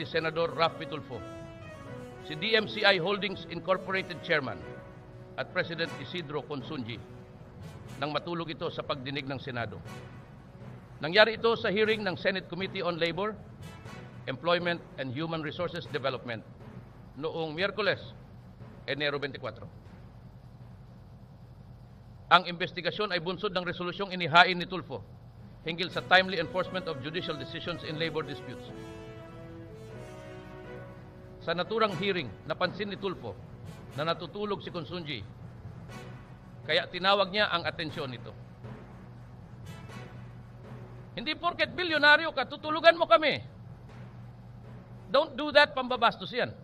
ni Senador Raffy Tulfo, si DMCI Holdings Incorporated Chairman at President Isidro Consunji nang matulog ito sa pagdinig ng Senado. Nangyari ito sa hearing ng Senate Committee on Labor, Employment and Human Resources Development noong Miyerkules, Enero 24. Ang investigasyon ay bunsod ng resolusyong inihain ni Tulfo hinggil sa timely enforcement of judicial decisions in labor disputes. Sa naturang hearing, napansin ni Tulfo na natutulog si Consunji, kaya tinawag niya ang atensyon nito. Hindi porket bilyonaryo ka, tutulugan mo kami. Don't do that, pambabastos yan.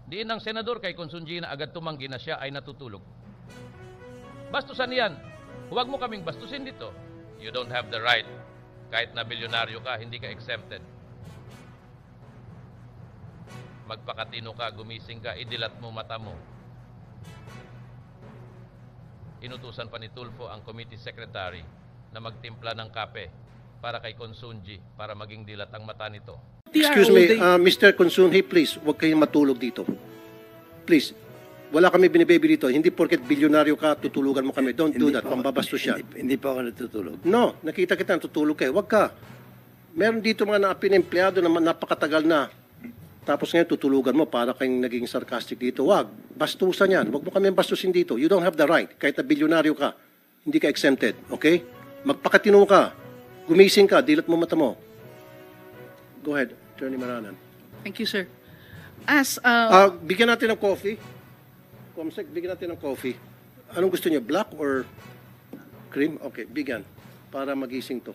Diin ng senador kay Consunji na agad tumanggi na siya ay natutulog. Bastusan yan. Huwag mo kaming bastusin dito. You don't have the right. Kahit na bilyonaryo ka, hindi ka exempted. Magpakatino ka, gumising ka, idilat mo mata mo. Inutusan pa ni Tulfo ang committee secretary na magtimpla ng kape para kay Consunji para maging dilat ang mata nito. Excuse me, Mr. Consunji, please, huwag kayong matulog dito. Please, wala kami binibaby dito. Hindi porket bilyonaryo ka, tutulugan mo kami. Don't do that, pambabastos siya. Hindi pa ako natutulog. No, nakita kita natutulog kayo. Huwag ka. Meron dito mga naapin na empleyado na napakatagal na. Tapos ngayon tutulugan mo para kayong naging sarcastic dito. Huwag. Bastusan yan. Huwag mo kami bastusin dito. You don't have the right. Kahit na bilyonaryo ka, hindi ka exempted. Okay? Magpakatino ka. Gumising ka. Dilat mo mata mo. Go ahead, Attorney Maranan. Thank you, sir. As Bigyan natin ng coffee. Comsec, bigyan natin ng coffee. Anong gusto niyo? Black or cream? Okay, bigyan. Para magising to.